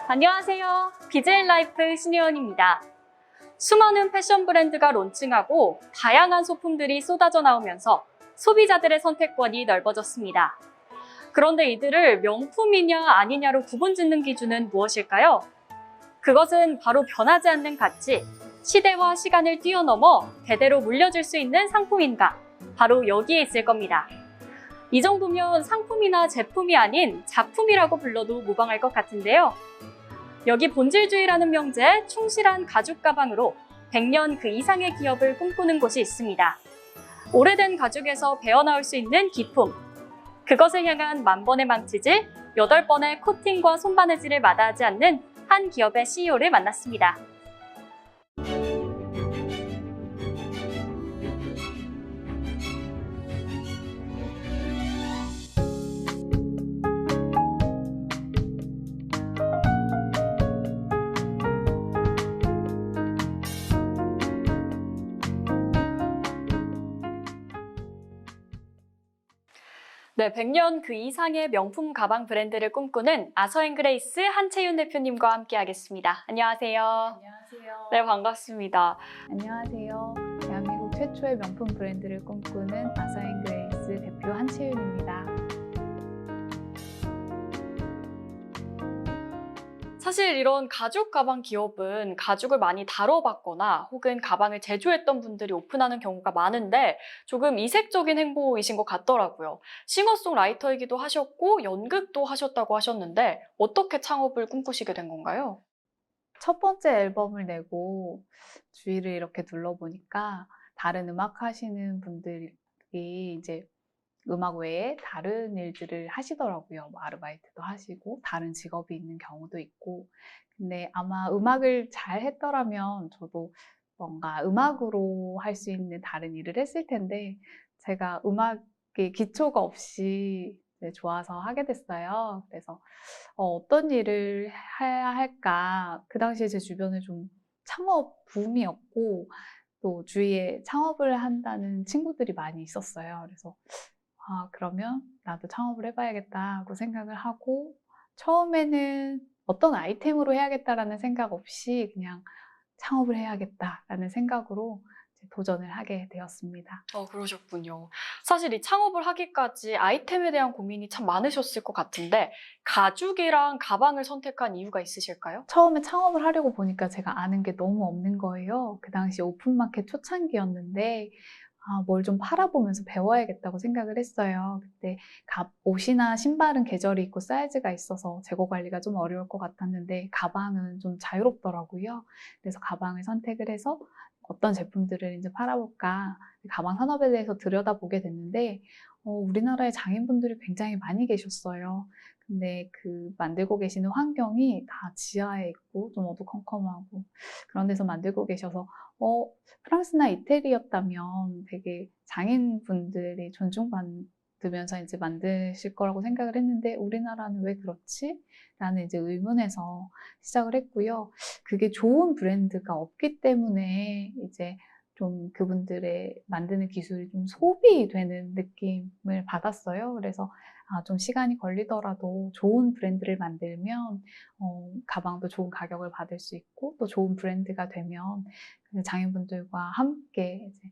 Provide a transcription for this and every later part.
안녕하세요. BJ 라이프 신혜원입니다. 수많은 패션 브랜드가 론칭하고 다양한 소품들이 쏟아져 나오면서 소비자들의 선택권이 넓어졌습니다. 그런데 이들을 명품이냐 아니냐로 구분짓는 기준은 무엇일까요? 그것은 바로 변하지 않는 가치, 시대와 시간을 뛰어넘어 대대로 물려줄 수 있는 상품인가? 바로 여기에 있을 겁니다. 이 정도면 상품이나 제품이 아닌 작품이라고 불러도 무방할 것 같은데요. 여기 본질주의라는 명제에 충실한 가죽 가방으로 100년 그 이상의 기업을 꿈꾸는 곳이 있습니다. 오래된 가죽에서 배어나올 수 있는 기품, 그것을 향한 만번의 망치질, 8번의 코팅과 손바느질을 마다하지 않는 한 기업의 CEO를 만났습니다. 네, 100년 그 이상의 명품 가방 브랜드를 꿈꾸는 아서앤그레이스 한채윤 대표님과 함께하겠습니다. 안녕하세요. 안녕하세요. 네, 반갑습니다. 안녕하세요. 대한민국 최초의 명품 브랜드를 꿈꾸는 아서앤그레이스 대표 한채윤입니다. 사실 이런 가죽 가방 기업은 가죽을 많이 다뤄봤거나 혹은 가방을 제조했던 분들이 오픈하는 경우가 많은데 조금 이색적인 행보이신 것 같더라고요. 싱어송라이터이기도 하셨고 연극도 하셨다고 하셨는데 어떻게 창업을 꿈꾸시게 된 건가요? 첫 번째 앨범을 내고 주위를 이렇게 둘러보니까 다른 음악 하시는 분들이 이제 음악 외에 다른 일들을 하시더라고요. 뭐 아르바이트도 하시고 다른 직업이 있는 경우도 있고. 근데 아마 음악을 잘 했더라면 저도 뭔가 음악으로 할 수 있는 다른 일을 했을 텐데 제가 음악에 기초가 없이 좋아서 하게 됐어요. 그래서 어떤 일을 해야 할까? 그 당시에 제 주변에 좀 창업 붐이었고 또 주위에 창업을 한다는 친구들이 많이 있었어요. 그래서 그러면 나도 창업을 해봐야겠다 하고 생각을 하고 처음에는 어떤 아이템으로 해야겠다라는 생각 없이 그냥 창업을 해야겠다라는 생각으로 이제 도전을 하게 되었습니다. 그러셨군요. 사실 이 창업을 하기까지 아이템에 대한 고민이 참 많으셨을 것 같은데 가죽이랑 가방을 선택한 이유가 있으실까요? 처음에 창업을 하려고 보니까 제가 아는 게 너무 없는 거예요. 그 당시 오픈마켓 초창기였는데 뭘 좀 팔아보면서 배워야겠다고 생각을 했어요. 그때 옷이나 신발은 계절이 있고 사이즈가 있어서 재고 관리가 좀 어려울 것 같았는데 가방은 좀 자유롭더라고요. 그래서 가방을 선택을 해서 어떤 제품들을 이제 팔아볼까 가방 산업에 대해서 들여다보게 됐는데 우리나라에 장인분들이 굉장히 많이 계셨어요. 근데 그 만들고 계시는 환경이 다 지하에 있고 좀 어두컴컴하고 그런 데서 만들고 계셔서 프랑스나 이태리였다면 되게 장인분들이 존중받으면서 이제 만드실 거라고 생각을 했는데 우리나라는 왜 그렇지? 라는 이제 의문에서 시작을 했고요. 그게 좋은 브랜드가 없기 때문에 이제 좀 그분들의 만드는 기술이 좀 소비되는 느낌을 받았어요. 그래서 좀 시간이 걸리더라도 좋은 브랜드를 만들면 가방도 좋은 가격을 받을 수 있고 또 좋은 브랜드가 되면 장인분들과 함께 이제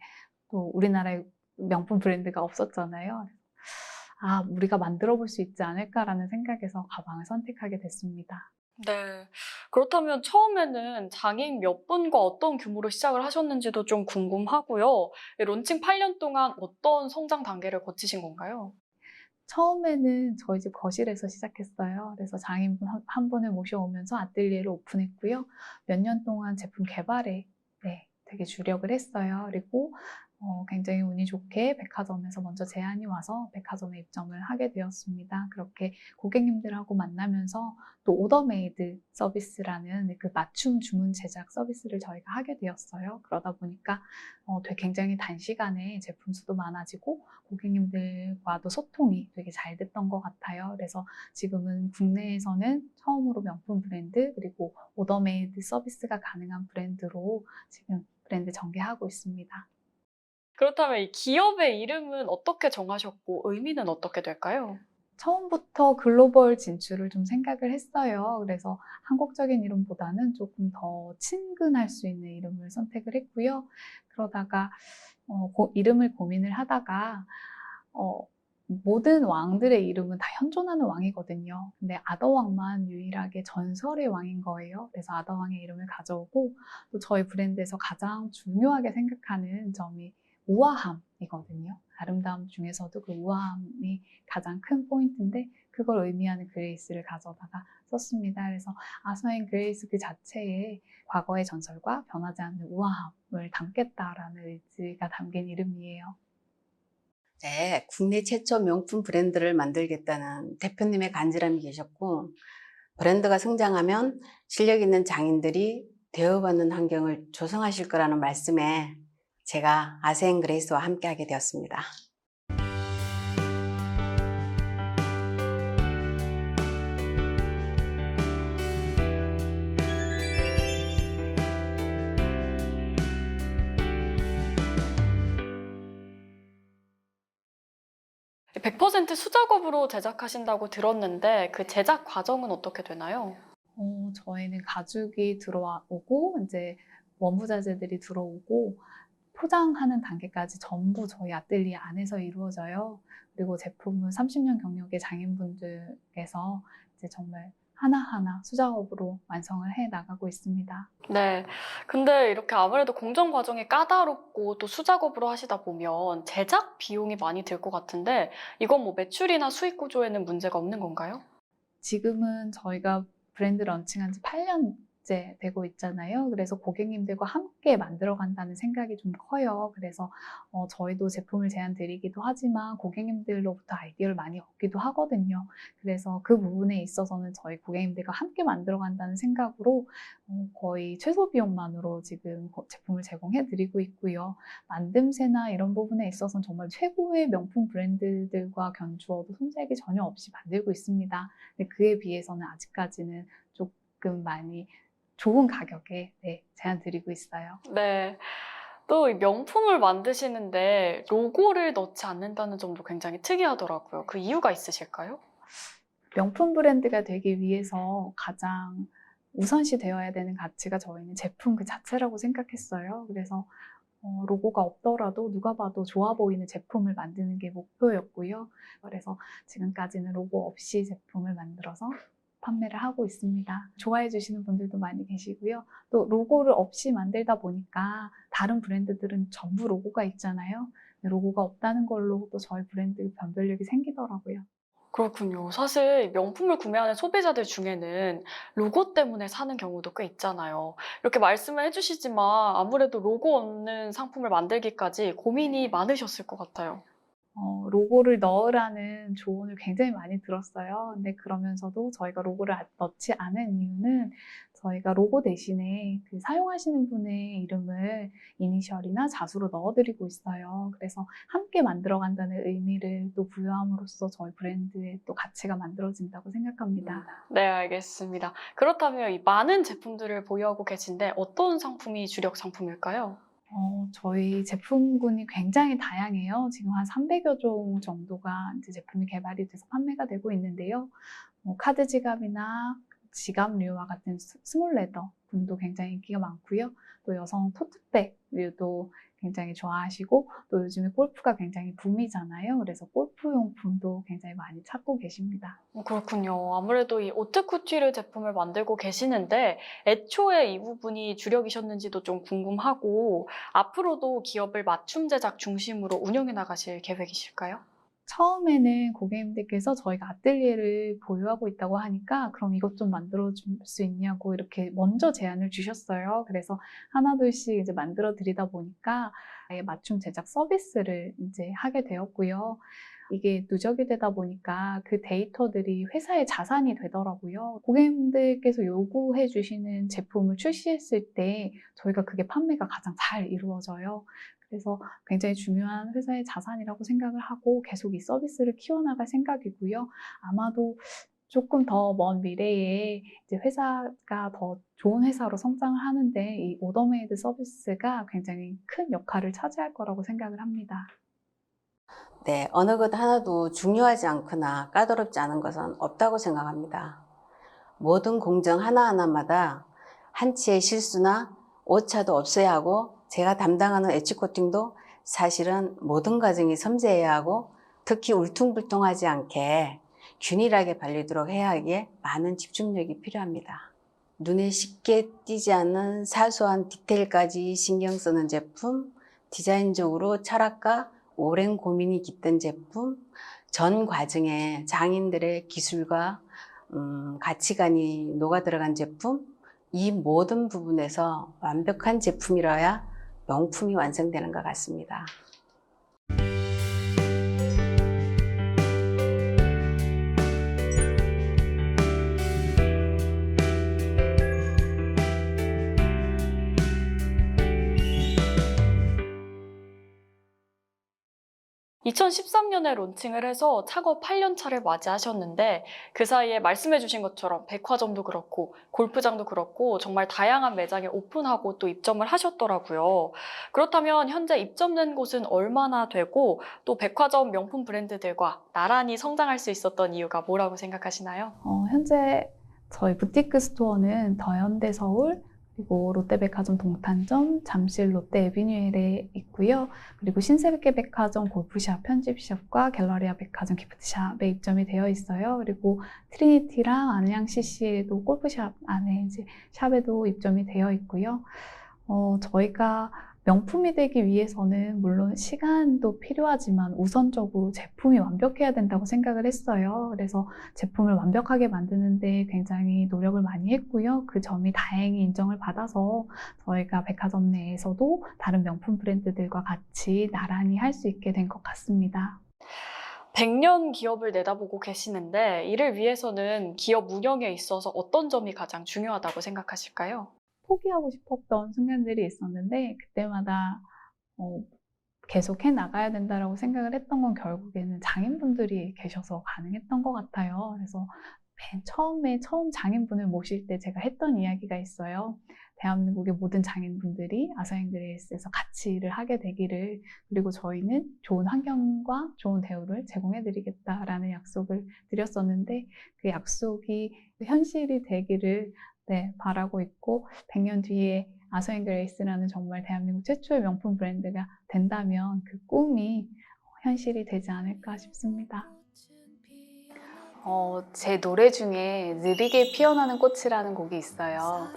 또 우리나라에 명품 브랜드가 없었잖아요. 우리가 만들어 볼 수 있지 않을까라는 생각에서 가방을 선택하게 됐습니다. 네. 그렇다면 처음에는 장인 몇 분과 어떤 규모로 시작을 하셨는지도 좀 궁금하고요. 론칭 8년 동안 어떤 성장 단계를 거치신 건가요? 처음에는 저희 집 거실에서 시작했어요. 그래서 장인분 한 분을 모셔오면서 아뜰리에를 오픈했고요. 몇 년 동안 제품 개발에 되게 주력을 했어요. 그리고 굉장히 운이 좋게 백화점에서 먼저 제안이 와서 백화점에 입점을 하게 되었습니다. 그렇게 고객님들하고 만나면서 또 오더메이드 서비스라는 그 맞춤 주문 제작 서비스를 저희가 하게 되었어요. 그러다 보니까 되게 굉장히 단시간에 제품 수도 많아지고 고객님들과도 소통이 되게 잘 됐던 것 같아요. 그래서 지금은 국내에서는 처음으로 명품 브랜드 그리고 오더메이드 서비스가 가능한 브랜드로 지금 브랜드 전개하고 있습니다. 그렇다면 이 기업의 이름은 어떻게 정하셨고 의미는 어떻게 될까요? 처음부터 글로벌 진출을 좀 생각을 했어요. 그래서 한국적인 이름보다는 조금 더 친근할 수 있는 이름을 선택을 했고요. 그러다가 이름을 고민을 하다가 모든 왕들의 이름은 다 현존하는 왕이거든요. 근데 아더왕만 유일하게 전설의 왕인 거예요. 그래서 아더왕의 이름을 가져오고, 또 저희 브랜드에서 가장 중요하게 생각하는 점이 우아함이거든요. 아름다움 중에서도 그 우아함이 가장 큰 포인트인데, 그걸 의미하는 그레이스를 가져다가 썼습니다. 그래서 아서앤 그레이스 그 자체에 과거의 전설과 변하지 않는 우아함을 담겠다라는 의지가 담긴 이름이에요. 네, 국내 최초 명품 브랜드를 만들겠다는 대표님의 간절함이 계셨고, 브랜드가 성장하면 실력 있는 장인들이 대우받는 환경을 조성하실 거라는 말씀에 제가 아서앤 그레이스와 함께 하게 되었습니다. 네, 100% 수작업으로 제작하신다고 들었는데 그 제작 과정은 어떻게 되나요? 저희는 가죽이 들어오고, 이제 원부자재들이 들어오고, 포장하는 단계까지 전부 저희 아뜰리에 안에서 이루어져요. 그리고 제품은 30년 경력의 장인분들께서 이제 정말 하나하나 수작업으로 완성을 해 나가고 있습니다. 네. 근데 이렇게 아무래도 공정 과정이 까다롭고 또 수작업으로 하시다 보면 제작 비용이 많이 들 것 같은데 이건 뭐 매출이나 수익 구조에는 문제가 없는 건가요? 지금은 저희가 브랜드 런칭한 지 8년째 되고 있잖아요. 그래서 고객님들과 함께 만들어 간다는 생각이 좀 커요. 그래서 저희도 제품을 제안 드리기도 하지만 고객님들로부터 아이디어를 많이 얻기도 하거든요. 그래서 그 부분에 있어서는 저희 고객님들과 함께 만들어 간다는 생각으로 거의 최소 비용만으로 지금 제품을 제공해 드리고 있고요. 만듦새나 이런 부분에 있어서는 정말 최고의 명품 브랜드들과 견주어도 손색이 전혀 없이 만들고 있습니다. 근데 그에 비해서는 아직까지는 조금 많이 좋은 가격에 제안 드리고 있어요. 네. 또 이 명품을 만드시는데 로고를 넣지 않는다는 점도 굉장히 특이하더라고요. 그 이유가 있으실까요? 명품 브랜드가 되기 위해서 가장 우선시 되어야 되는 가치가 저희는 제품 그 자체라고 생각했어요. 그래서 로고가 없더라도 누가 봐도 좋아 보이는 제품을 만드는 게 목표였고요. 그래서 지금까지는 로고 없이 제품을 만들어서 판매를 하고 있습니다. 좋아해 주시는 분들도 많이 계시고요. 또 로고를 없이 만들다 보니까 다른 브랜드들은 전부 로고가 있잖아요. 로고가 없다는 걸로 또 저희 브랜드 변별력이 생기더라고요. 그렇군요. 사실 명품을 구매하는 소비자들 중에는 로고 때문에 사는 경우도 꽤 있잖아요. 이렇게 말씀을 해주시지만 아무래도 로고 없는 상품을 만들기까지 고민이 많으셨을 것 같아요. 로고를 넣으라는 조언을 굉장히 많이 들었어요. 근데 그러면서도 저희가 로고를 넣지 않은 이유는 저희가 로고 대신에 그 사용하시는 분의 이름을 이니셜이나 자수로 넣어드리고 있어요. 그래서 함께 만들어간다는 의미를 또 부여함으로써 저희 브랜드의 또 가치가 만들어진다고 생각합니다. 네, 알겠습니다. 그렇다면 이 많은 제품들을 보유하고 계신데 어떤 상품이 주력 상품일까요? 저희 제품군이 굉장히 다양해요. 지금 한 300여 종 정도가 이제 제품이 개발이 돼서 판매가 되고 있는데요. 카드 지갑이나 지갑류와 같은 스몰 레더 분도 굉장히 인기가 많고요. 또 여성 토트백류도 굉장히 좋아하시고, 또 요즘에 골프가 굉장히 붐이잖아요. 그래서 골프용품도 굉장히 많이 찾고 계십니다. 그렇군요. 아무래도 이 오트쿠티르 제품을 만들고 계시는데 애초에 이 부분이 주력이셨는지도 좀 궁금하고 앞으로도 기업을 맞춤 제작 중심으로 운영해 나가실 계획이실까요? 처음에는 고객님들께서 저희가 아뜰리에를 보유하고 있다고 하니까 그럼 이것 좀 만들어 줄 수 있냐고 이렇게 먼저 제안을 주셨어요. 그래서 하나둘씩 이제 만들어 드리다 보니까 아예 맞춤 제작 서비스를 이제 하게 되었고요. 이게 누적이 되다 보니까 그 데이터들이 회사의 자산이 되더라고요. 고객님들께서 요구해 주시는 제품을 출시했을 때 저희가 그게 판매가 가장 잘 이루어져요. 그래서 굉장히 중요한 회사의 자산이라고 생각을 하고 계속 이 서비스를 키워나갈 생각이고요. 아마도 조금 더 먼 미래에 이제 회사가 더 좋은 회사로 성장을 하는데 이 오더메이드 서비스가 굉장히 큰 역할을 차지할 거라고 생각을 합니다. 네, 어느 것 하나도 중요하지 않거나 까다롭지 않은 것은 없다고 생각합니다. 모든 공정 하나하나마다 한치의 실수나 오차도 없어야 하고, 제가 담당하는 엣지 코팅도 사실은 모든 과정이 섬세해야 하고, 특히 울퉁불퉁하지 않게 균일하게 발리도록 해야 하기에 많은 집중력이 필요합니다. 눈에 쉽게 띄지 않는 사소한 디테일까지 신경 쓰는 제품, 디자인적으로 철학과 오랜 고민이 깃든 제품, 전 과정에 장인들의 기술과 가치관이 녹아 들어간 제품, 이 모든 부분에서 완벽한 제품이라야 명품이 완성되는 것 같습니다. 2013년에 론칭을 해서 창업 8년 차를 맞이하셨는데 그 사이에 말씀해주신 것처럼 백화점도 그렇고 골프장도 그렇고 정말 다양한 매장에 오픈하고 또 입점을 하셨더라고요. 그렇다면 현재 입점된 곳은 얼마나 되고 또 백화점 명품 브랜드들과 나란히 성장할 수 있었던 이유가 뭐라고 생각하시나요? 현재 저희 부티크 스토어는 더현대 서울, 그리고 롯데백화점 동탄점, 잠실 롯데 에비뉴엘에 있고요. 그리고 신세계백화점 골프샵, 편집샵과 갤러리아 백화점 기프트샵에 입점이 되어 있어요. 그리고 트리니티랑 안양 CC에도 골프샵 안에 이제 샵에도 입점이 되어 있고요. 저희가 명품이 되기 위해서는 물론 시간도 필요하지만 우선적으로 제품이 완벽해야 된다고 생각을 했어요. 그래서 제품을 완벽하게 만드는데 굉장히 노력을 많이 했고요. 그 점이 다행히 인정을 받아서 저희가 백화점 내에서도 다른 명품 브랜드들과 같이 나란히 할 수 있게 된 것 같습니다. 100년 기업을 내다보고 계시는데 이를 위해서는 기업 운영에 있어서 어떤 점이 가장 중요하다고 생각하실까요? 포기하고 싶었던 순간들이 있었는데 그때마다 계속 해 나가야 된다라고 생각을 했던 건 결국에는 장인분들이 계셔서 가능했던 것 같아요. 그래서 맨 처음 장인분을 모실 때 제가 했던 이야기가 있어요. 대한민국의 모든 장인분들이 아사히그레이스에서 같이 일을 하게 되기를, 그리고 저희는 좋은 환경과 좋은 대우를 제공해드리겠다라는 약속을 드렸었는데 그 약속이 현실이 되기를 바라고 있고, 100년 뒤에 아서앤그레이스라는 정말 대한민국 최초의 명품 브랜드가 된다면 그 꿈이 현실이 되지 않을까 싶습니다. 제 노래 중에 느리게 피어나는 꽃이라는 곡이 있어요.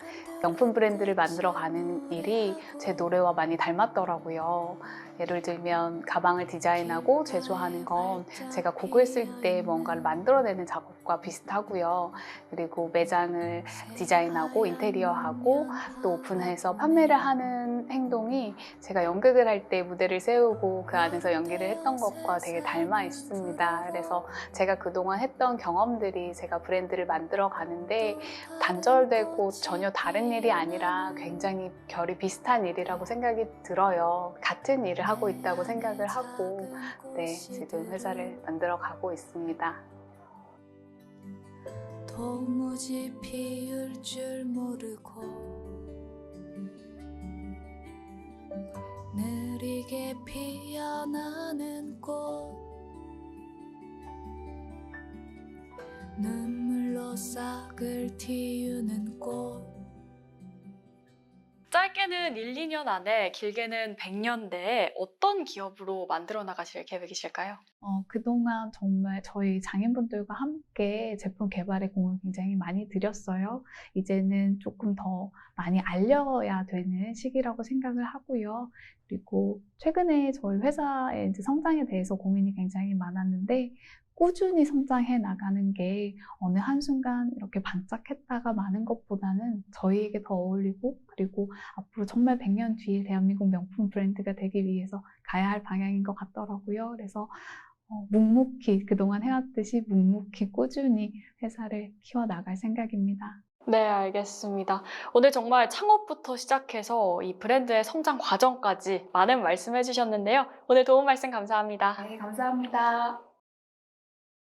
명품 브랜드를 만들어가는 일이 제 노래와 많이 닮았더라고요. 예를 들면 가방을 디자인하고 제조하는 건 제가 곡을 쓸 때 뭔가를 만들어내는 작업과 비슷하고요. 그리고 매장을 디자인하고 인테리어하고 또 오픈해서 판매를 하는 행동이 제가 연극을 할 때 무대를 세우고 그 안에서 연기를 했던 것과 되게 닮아 있습니다. 그래서 제가 그동안 했던 경험들이 제가 브랜드를 만들어 가는데 단절되고 전혀 다른 일이 아니라 굉장히 결이 비슷한 일이라고 생각이 들어요. 같은 일을 하고 있다고 생각을 하고 지금 회사를 만들어 가고 있습니다. 도무지 피울 줄 모르고 느리게 피어나는 꽃 눈물로 싹을 틔우는 꽃 짧게는 1, 2년 안에 길게는 100년 내에 어떤 기업으로 만들어 나가실 계획이실까요? 그동안 정말 저희 장인분들과 함께 제품 개발에 공을 굉장히 많이 들였어요. 이제는 조금 더 많이 알려야 되는 시기라고 생각을 하고요. 그리고 최근에 저희 회사의 이제 성장에 대해서 고민이 굉장히 많았는데 꾸준히 성장해 나가는 게 어느 한순간 이렇게 반짝했다가 마는 것보다는 저희에게 더 어울리고, 그리고 앞으로 정말 100년 뒤에 대한민국 명품 브랜드가 되기 위해서 가야 할 방향인 것 같더라고요. 그래서 묵묵히 그동안 해왔듯이 묵묵히 꾸준히 회사를 키워나갈 생각입니다. 네, 알겠습니다. 오늘 정말 창업부터 시작해서 이 브랜드의 성장 과정까지 많은 말씀해 주셨는데요. 오늘 도움 말씀 감사합니다. 네, 감사합니다.